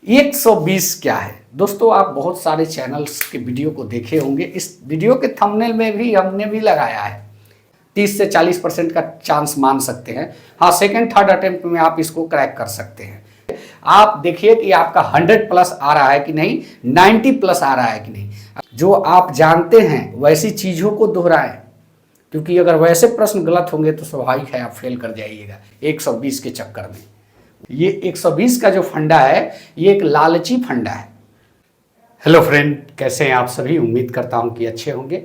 120 क्या है दोस्तों? आप बहुत सारे चैनल्स के वीडियो को देखे होंगे। इस वीडियो के थंबनेल में भी हमने भी लगाया है। 30 से 40% का चांस मान सकते हैं। हाँ, सेकंड थर्ड अटेम्प्ट में आप इसको क्रैक कर सकते हैं। आप देखिए कि आपका 100 प्लस आ रहा है कि नहीं, 90 प्लस आ रहा है कि नहीं। जो आप जानते हैं वैसी चीज़ों को दोहराएं, क्योंकि अगर वैसे प्रश्न गलत होंगे तो स्वाभाविक है आप फेल कर जाइएगा 120 के चक्कर में। ये 120 का जो फंडा है ये एक लालची फंडा है। हेलो फ्रेंड, कैसे हैं आप सभी? उम्मीद करता हूं कि अच्छे होंगे।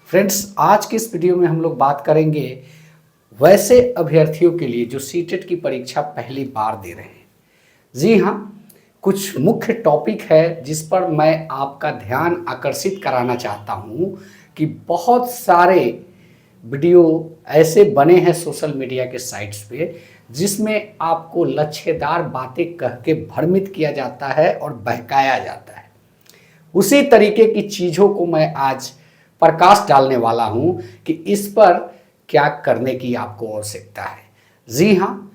फ्रेंड्स, आज के इस वीडियो में हम लोग बात करेंगे वैसे अभ्यर्थियों के लिए जो सीटेट की परीक्षा पहली बार दे रहे हैं। जी हाँ, कुछ मुख्य टॉपिक है जिस पर मैं आपका ध्यान आकर्षित कराना चाहता हूँ कि बहुत सारे वीडियो ऐसे बने हैं सोशल मीडिया के साइट्स पे जिसमें आपको लच्छेदार बातें कह के भ्रमित किया जाता है और बहकाया जाता है। उसी तरीके की चीज़ों को मैं आज प्रकाश डालने वाला हूं कि इस पर क्या करने की आपको आवश्यकता है। जी हाँ,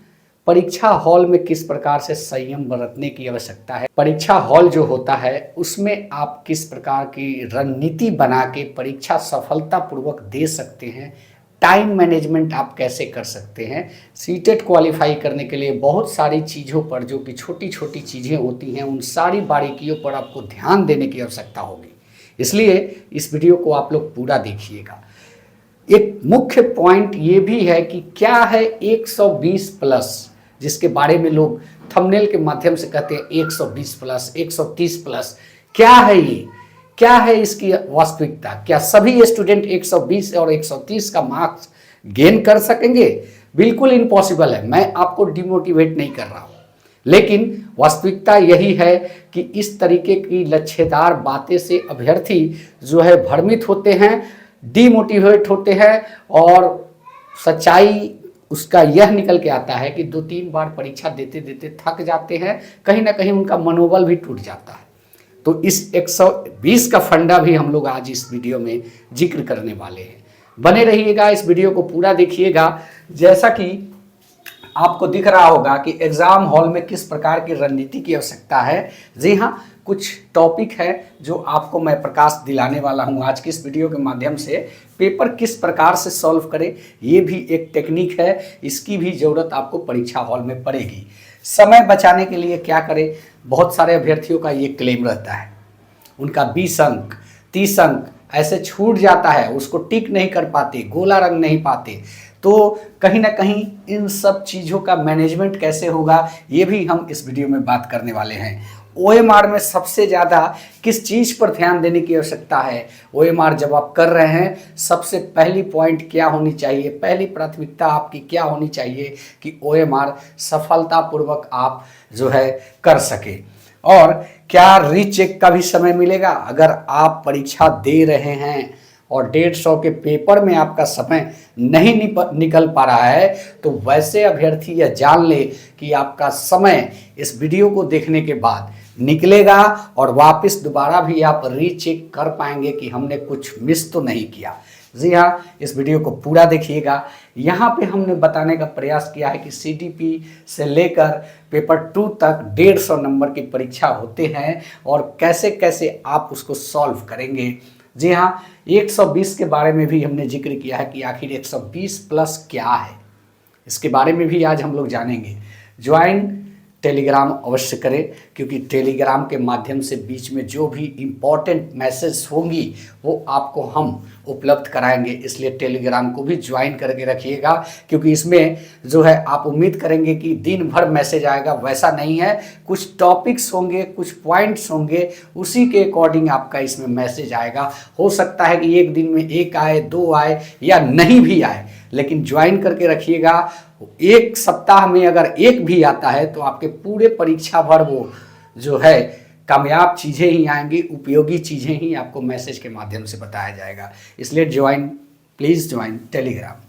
परीक्षा हॉल में किस प्रकार से संयम बरतने की आवश्यकता है। परीक्षा हॉल जो होता है उसमें आप किस प्रकार की रणनीति बना के परीक्षा सफलतापूर्वक दे सकते हैं। टाइम मैनेजमेंट आप कैसे कर सकते हैं। सीटेट क्वालिफाई करने के लिए बहुत सारी चीज़ों पर, जो कि छोटी छोटी चीज़ें होती हैं, उन सारी बारीकियों पर आपको ध्यान देने की आवश्यकता होगी। इसलिए इस वीडियो को आप लोग पूरा देखिएगा। एक मुख्य पॉइंट ये भी है कि क्या है 120 प्लस, जिसके बारे में लोग थंबनेल के माध्यम से कहते हैं 120 प्लस, 130 प्लस। क्या है ये? क्या है इसकी वास्तविकता? क्या सभी स्टूडेंट 120 और 130 का मार्क्स गेन कर सकेंगे? बिल्कुल इम्पॉसिबल है। मैं आपको डिमोटिवेट नहीं कर रहा हूँ, लेकिन वास्तविकता यही है कि इस तरीके की लच्छेदार बातें से अभ्यर्थी जो है भ्रमित होते हैं, डिमोटिवेट होते हैं, और सच्चाई उसका यह निकल के आता है कि 2-3 बार परीक्षा देते देते थक जाते हैं, कहीं ना कहीं उनका मनोबल भी टूट जाता है। तो इस 120 का फंडा भी हम लोग आज इस वीडियो में जिक्र करने वाले हैं। बने रहिएगा, इस वीडियो को पूरा देखिएगा। जैसा कि आपको दिख रहा होगा कि एग्जाम हॉल में किस प्रकार की रणनीति की आवश्यकता है। जी हाँ, कुछ टॉपिक है जो आपको मैं प्रकाश दिलाने वाला हूँ आज की इस वीडियो के माध्यम से। पेपर किस प्रकार से सॉल्व करें, ये भी एक टेक्निक है, इसकी भी ज़रूरत आपको परीक्षा हॉल में पड़ेगी। समय बचाने के लिए क्या करें? बहुत सारे अभ्यर्थियों का ये क्लेम रहता है, उनका 20 अंक 30 अंक ऐसे छूट जाता है, उसको टिक नहीं कर पाते, गोला रंग नहीं पाते। तो कहीं ना कहीं इन सब चीज़ों का मैनेजमेंट कैसे होगा, ये भी हम इस वीडियो में बात करने वाले हैं। ओएमआर में सबसे ज़्यादा किस चीज़ पर ध्यान देने की आवश्यकता है? ओएमआर जब आप कर रहे हैं, सबसे पहली पॉइंट क्या होनी चाहिए, पहली प्राथमिकता आपकी क्या होनी चाहिए कि ओएमआर सफलतापूर्वक आप जो है कर सके। और क्या रीचेक का भी समय मिलेगा? अगर आप परीक्षा दे रहे हैं और 150 के पेपर में आपका समय नहीं निकल पा रहा है, तो वैसे अभ्यर्थी यह जान ले कि आपका समय इस वीडियो को देखने के बाद निकलेगा और वापस दोबारा भी आप रीचेक कर पाएंगे कि हमने कुछ मिस तो नहीं किया। जी हाँ, इस वीडियो को पूरा देखिएगा। यहाँ पे हमने बताने का प्रयास किया है कि सीटीपी से लेकर पेपर 2 तक 150 नंबर की परीक्षा होते हैं और कैसे कैसे आप उसको सॉल्व करेंगे। जी हाँ, 120 के बारे में भी हमने जिक्र किया है कि आखिर 120 प्लस क्या है, इसके बारे में भी आज हम लोग जानेंगे। ज्वाइन टेलीग्राम अवश्य करें, क्योंकि टेलीग्राम के माध्यम से बीच में जो भी इम्पोर्टेंट मैसेज होंगी वो आपको हम उपलब्ध कराएंगे। इसलिए टेलीग्राम को भी ज्वाइन करके रखिएगा, क्योंकि इसमें जो है आप उम्मीद करेंगे कि दिन भर मैसेज आएगा, वैसा नहीं है। कुछ टॉपिक्स होंगे, कुछ पॉइंट्स होंगे, उसी के अकॉर्डिंग आपका इसमें मैसेज आएगा। हो सकता है कि एक दिन में 1 आए, 2 आए या नहीं भी आए, लेकिन ज्वाइन करके रखिएगा। एक सप्ताह में अगर एक भी आता है तो आपके पूरे परीक्षा भर वो जो है कामयाब चीज़ें ही आएंगी, उपयोगी चीज़ें ही आपको मैसेज के माध्यम से बताया जाएगा। इसलिए ज्वाइन, प्लीज़ ज्वाइन टेलीग्राम।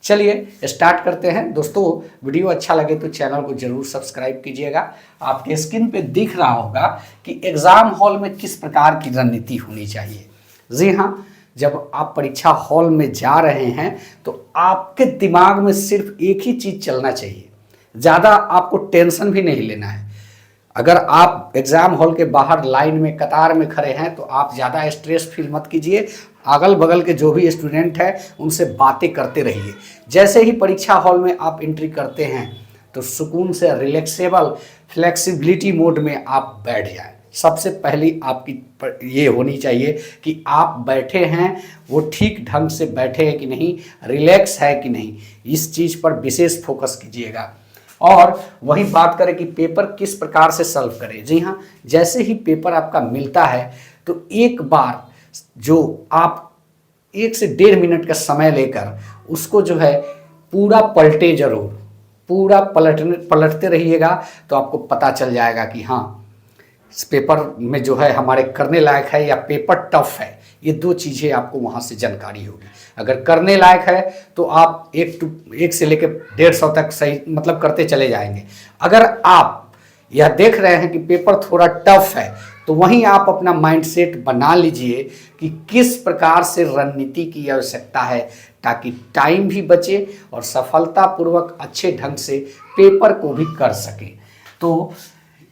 चलिए स्टार्ट करते हैं। दोस्तों, वीडियो अच्छा लगे तो चैनल को जरूर सब्सक्राइब कीजिएगा। आपके स्क्रीन पे दिख रहा होगा कि एग्ज़ाम हॉल में किस प्रकार की रणनीति होनी चाहिए। जी हाँ, जब आप परीक्षा हॉल में जा रहे हैं तो आपके दिमाग में सिर्फ एक ही चीज़ चलना चाहिए, ज़्यादा आपको टेंशन भी नहीं लेना है। अगर आप एग्जाम हॉल के बाहर लाइन में कतार में खड़े हैं तो आप ज़्यादा स्ट्रेस फील मत कीजिए। अगल बगल के जो भी स्टूडेंट हैं उनसे बातें करते रहिए। जैसे ही परीक्षा हॉल में आप एंट्री करते हैं तो सुकून से रिलैक्सेबल फ्लेक्सिबिलिटी मोड में आप बैठ जाएं। सबसे पहली आपकी ये होनी चाहिए कि आप बैठे हैं वो ठीक ढंग से बैठे हैं कि नहीं, रिलैक्स है कि नहीं, इस चीज़ पर विशेष फोकस कीजिएगा। और वही बात करें कि पेपर किस प्रकार से सॉल्व करें। जी हाँ, जैसे ही पेपर आपका मिलता है तो एक बार जो आप 1 से 1.5 मिनट का समय लेकर उसको जो है पूरा पलटे जरूर, पूरा पलटते रहिएगा तो आपको पता चल जाएगा कि हाँ इस पेपर में जो है हमारे करने लायक है या पेपर टफ है। ये दो चीज़ें आपको वहाँ से जानकारी होगी। अगर करने लायक है तो आप 1 से लेकर 150 तक सही मतलब करते चले जाएंगे। अगर आप यह देख रहे हैं कि पेपर थोड़ा टफ है तो वहीं आप अपना माइंडसेट बना लीजिए कि किस प्रकार से रणनीति की आवश्यकता है ताकि टाइम भी बचे और सफलतापूर्वक अच्छे ढंग से पेपर को भी कर सकें। तो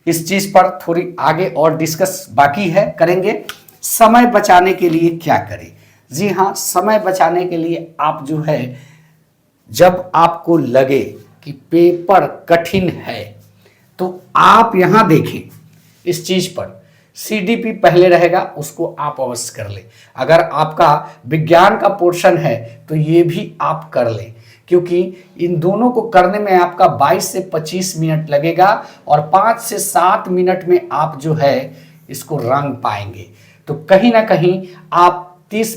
इस चीज़ पर थोड़ी आगे और डिस्कस बाकी है, करेंगे। समय बचाने के लिए क्या करें? जी हाँ, समय बचाने के लिए आप जो है जब आपको लगे कि पेपर कठिन है तो आप यहाँ देखें इस चीज़ पर CDP पहले रहेगा, उसको आप अवश्य कर लें। अगर आपका विज्ञान का पोर्शन है तो ये भी आप कर लें, क्योंकि इन दोनों को करने में आपका 22 से 25 मिनट लगेगा और 5 से 7 मिनट में आप जो है इसको रंग पाएंगे। तो कहीं ना कहीं आप 30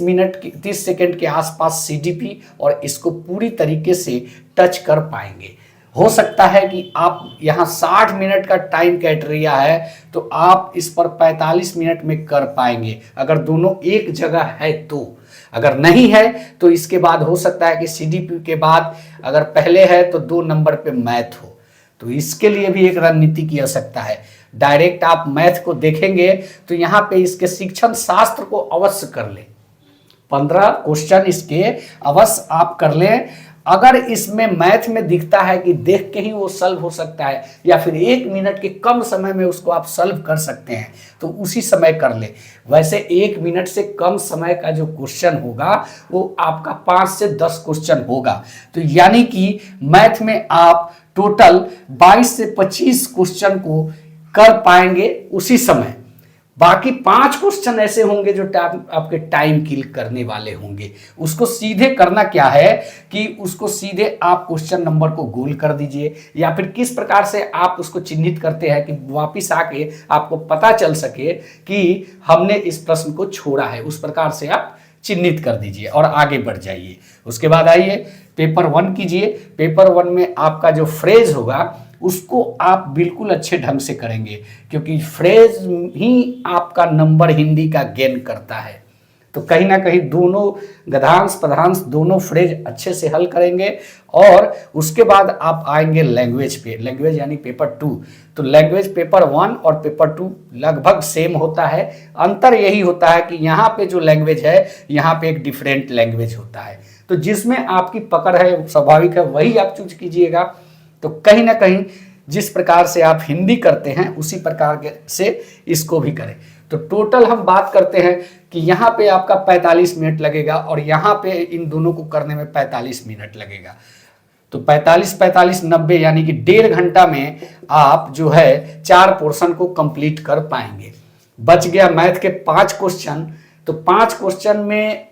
सेकंड के आसपास CDP और इसको पूरी तरीके से टच कर पाएंगे। हो सकता है कि आप यहाँ 60 मिनट का टाइम क्राइटेरिया है तो आप इस पर 45 मिनट में कर पाएंगे अगर दोनों एक जगह है तो। अगर नहीं है तो इसके बाद हो सकता है कि CDP के बाद अगर पहले है तो 2 नंबर पे मैथ हो, तो इसके लिए भी एक रणनीति की आवश्यकता है। डायरेक्ट आप मैथ को देखेंगे तो यहाँ पे इसके शिक्षण शास्त्र को अवश्य कर लें, 15 क्वेश्चन इसके अवश्य आप कर लें। अगर इसमें मैथ में दिखता है कि देख के ही वो सॉल्व हो सकता है या फिर 1 मिनट के कम समय में उसको आप सॉल्व कर सकते हैं तो उसी समय कर ले। वैसे 1 मिनट से कम समय का जो क्वेश्चन होगा वो आपका 5 से 10 क्वेश्चन होगा। तो यानी कि मैथ में आप टोटल 22 से 25 क्वेश्चन को कर पाएंगे उसी समय। बाकी 5 क्वेश्चन ऐसे होंगे जो आपके टाइम किल करने वाले होंगे। उसको सीधे करना क्या है कि उसको सीधे आप क्वेश्चन नंबर को गोल कर दीजिए या फिर किस प्रकार से आप उसको चिन्हित करते हैं कि वापिस आके आपको पता चल सके कि हमने इस प्रश्न को छोड़ा है, उस प्रकार से आप चिन्हित कर दीजिए और आगे बढ़ जाइए। उसके बाद आइए पेपर 1 कीजिए। पेपर 1 में आपका जो फ्रेज होगा उसको आप बिल्कुल अच्छे ढंग से करेंगे, क्योंकि फ्रेज ही आपका नंबर हिंदी का गेन करता है। तो कहीं ना कहीं दोनों गद्यांश पद्यांश दोनों फ्रेज अच्छे से हल करेंगे। और उसके बाद आप आएंगे लैंग्वेज पे, लैंग्वेज यानी पेपर 2। तो लैंग्वेज पेपर 1 और पेपर 2 लगभग सेम होता है। अंतर यही होता है कि यहाँ पे जो लैंग्वेज है यहाँ पे एक डिफरेंट लैंग्वेज होता है। तो जिसमें आपकी पकड़ है स्वाभाविक है वही आप चूज कीजिएगा। तो कहीं ना कहीं जिस प्रकार से आप हिंदी करते हैं उसी प्रकार से इसको भी करें। तो टोटल हम बात करते हैं कि यहाँ पे आपका 45 मिनट लगेगा और यहाँ पे इन दोनों को करने में 45 मिनट लगेगा। तो 45 90 यानी कि 1.5 घंटा में आप जो है 4 पोर्शन को कंप्लीट कर पाएंगे। बच गया मैथ के 5 क्वेश्चन। तो 5 क्वेश्चन में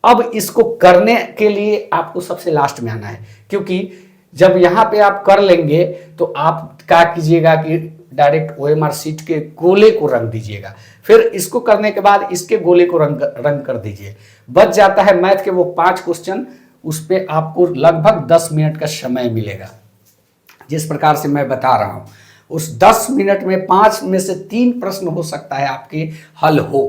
अब इसको करने के लिए आपको सबसे लास्ट में आना है, क्योंकि जब यहाँ पे आप कर लेंगे तो आप क्या कीजिएगा कि डायरेक्ट OMR शीट के गोले को रंग दीजिएगा। फिर इसको करने के बाद इसके गोले को रंग कर दीजिए। बच जाता है मैथ के वो 5 क्वेश्चन, उस पे आपको लगभग 10 मिनट का समय मिलेगा। जिस प्रकार से मैं बता रहा हूँ उस 10 मिनट में 5 में से 3 प्रश्न हो सकता है आपके हल हो।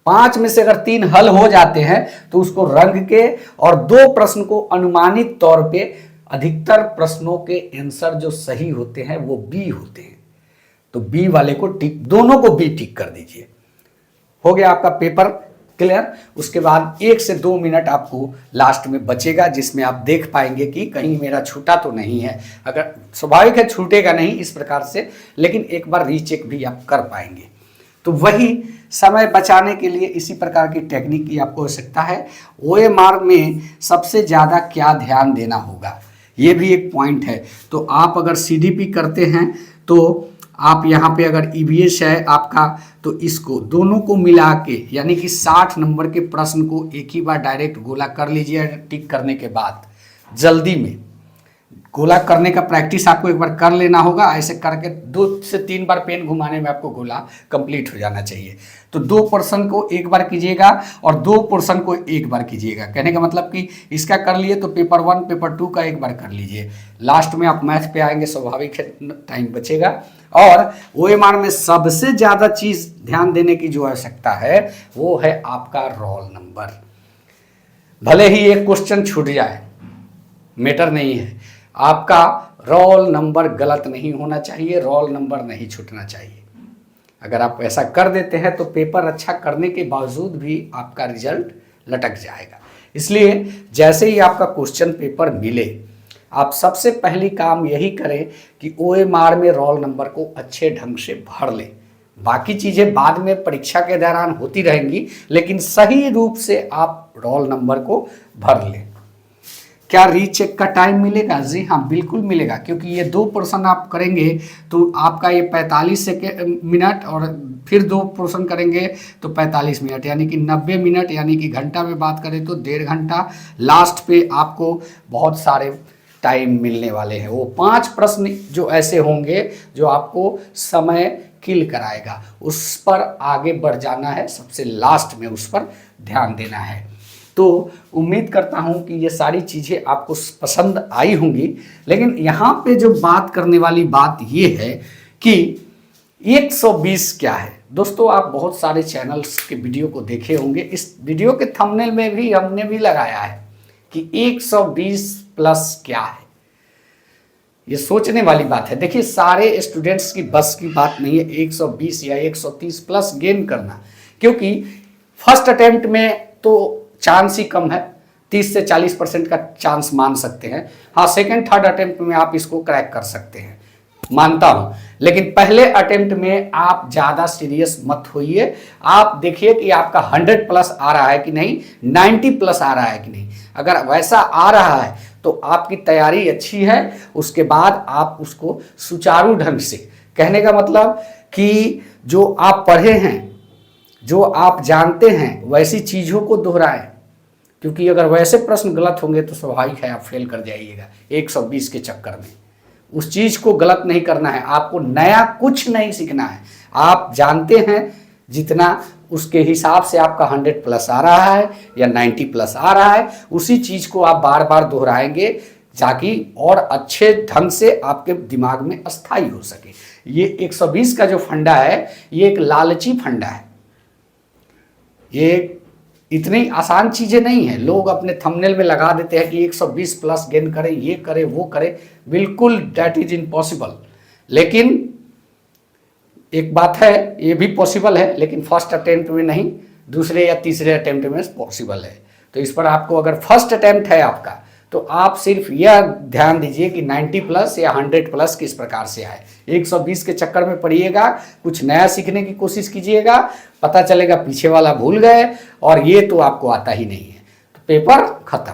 5 में से अगर 3 हल हो जाते हैं तो उसको रंग के और 2 प्रश्न को अनुमानित तौर पे, अधिकतर प्रश्नों के आंसर जो सही होते हैं वो बी होते हैं, तो बी वाले को टिक, दोनों को बी टिक कर दीजिए। हो गया आपका पेपर क्लियर। उसके बाद 1 से 2 मिनट आपको लास्ट में बचेगा, जिसमें आप देख पाएंगे कि कहीं मेरा छूटा तो नहीं है। अगर स्वाभाविक है छूटेगा नहीं इस प्रकार से, लेकिन एक बार रीचेक भी आप कर पाएंगे। तो वही समय बचाने के लिए इसी प्रकार की टेक्निक की आपको आवश्यकता है। OMR में सबसे ज़्यादा क्या ध्यान देना होगा, ये भी एक पॉइंट है। तो आप अगर CDP करते हैं तो आप यहाँ पे अगर EVS है आपका, तो इसको दोनों को मिला के यानी कि 60 नंबर के प्रश्न को एक ही बार डायरेक्ट गोला कर लीजिए। टिक करने के बाद जल्दी में गोला करने का प्रैक्टिस आपको एक बार कर लेना होगा। ऐसे करके 2 से 3 बार पेन घुमाने में आपको गोला कंप्लीट हो जाना चाहिए। तो 2 पोर्शन को एक बार कीजिएगा और 2 पोर्शन को एक बार कीजिएगा। कहने का मतलब कि इसका कर लिए तो पेपर 1 पेपर 2 का एक बार कर लीजिए। लास्ट में आप मैथ पे आएंगे, स्वाभाविक है टाइम बचेगा। और OMR में सबसे ज़्यादा चीज़ ध्यान देने की जो आवश्यकता है वो है आपका रोल नंबर। भले ही एक क्वेश्चन छूट जाए, मैटर नहीं है, आपका रोल नंबर गलत नहीं होना चाहिए, रोल नंबर नहीं छूटना चाहिए। अगर आप ऐसा कर देते हैं तो पेपर अच्छा करने के बावजूद भी आपका रिजल्ट लटक जाएगा। इसलिए जैसे ही आपका क्वेश्चन पेपर मिले, आप सबसे पहली काम यही करें कि OMR में रोल नंबर को अच्छे ढंग से भर लें। बाकी चीज़ें बाद में परीक्षा के दौरान होती रहेंगी, लेकिन सही रूप से आप रोल नंबर को भर लें। क्या रीचेक का टाइम मिलेगा? जी हाँ, बिल्कुल मिलेगा, क्योंकि ये 2 पोर्शन आप करेंगे तो आपका ये 45 मिनट और फिर 2 पोर्शन करेंगे तो 45 मिनट, यानी कि 90 मिनट, यानी कि घंटा में बात करें तो 1.5 घंटा। लास्ट पे आपको बहुत सारे टाइम मिलने वाले हैं। वो 5 प्रश्न जो ऐसे होंगे जो आपको समय किल कराएगा, उस पर आगे बढ़ जाना है, सबसे लास्ट में उस पर ध्यान देना है। तो उम्मीद करता हूं कि ये सारी चीज़ें आपको पसंद आई होंगी। लेकिन यहाँ पे जो बात करने वाली बात ये है कि 120 क्या है। दोस्तों, आप बहुत सारे चैनल्स के वीडियो को देखे होंगे। इस वीडियो के थंबनेल में भी हमने भी लगाया है कि 120 प्लस क्या है। ये सोचने वाली बात है। देखिए, सारे स्टूडेंट्स की बस की बात नहीं है 120 या 130 प्लस गेन करना, क्योंकि फर्स्ट अटेम्प्ट में तो चांस ही कम है, 30 से 40% का चांस मान सकते हैं। हाँ, सेकंड थर्ड अटेम्प्ट में आप इसको क्रैक कर सकते हैं, मानता हूं। लेकिन पहले अटेम्प्ट में आप ज़्यादा सीरियस मत होइए। आप देखिए कि आपका 100 प्लस आ रहा है कि नहीं, 90 प्लस आ रहा है कि नहीं। अगर वैसा आ रहा है तो आपकी तैयारी अच्छी है। उसके बाद आप उसको सुचारू ढंग से, कहने का मतलब कि जो आप पढ़े हैं, जो आप जानते हैं, वैसी चीज़ों को दोहराएं। क्योंकि अगर वैसे प्रश्न गलत होंगे तो स्वाभाविक है आप फेल कर जाइएगा 120 के चक्कर में। उस चीज़ को गलत नहीं करना है, आपको नया कुछ नहीं सीखना है। आप जानते हैं जितना, उसके हिसाब से आपका 100 प्लस आ रहा है या 90 प्लस आ रहा है, उसी चीज़ को आप बार बार दोहराएंगे ताकि और अच्छे ढंग से आपके दिमाग में अस्थायी हो सके। ये 120 का जो फंडा है, ये एक लालची फंडा है। ये इतनी आसान चीज़ें नहीं है। लोग अपने थंबनेल में लगा देते हैं कि 120 प्लस गेन करें, ये करें, वो करें। बिल्कुल दैट इज इम्पॉसिबल। लेकिन एक बात है, ये भी पॉसिबल है, लेकिन फर्स्ट अटेम्प्ट में नहीं, दूसरे या तीसरे अटेम्प्ट में पॉसिबल है। तो इस पर आपको, अगर फर्स्ट अटेम्प्ट है आपका, तो आप सिर्फ यह ध्यान दीजिए कि 90 प्लस या 100 प्लस किस प्रकार से आए। 120 के चक्कर में पड़िएगा, कुछ नया सीखने की कोशिश कीजिएगा, पता चलेगा पीछे वाला भूल गए और ये तो आपको आता ही नहीं है, तो पेपर खत्म।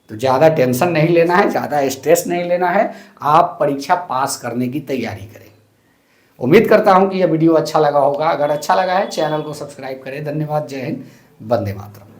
तो ज़्यादा टेंशन नहीं लेना है, ज़्यादा स्ट्रेस नहीं लेना है, आप परीक्षा पास करने की तैयारी करें। उम्मीद करता हूँ कि यह वीडियो अच्छा लगा होगा। अगर अच्छा लगा है चैनल को सब्सक्राइब करें। धन्यवाद। जय हिंद, वंदे मातरम।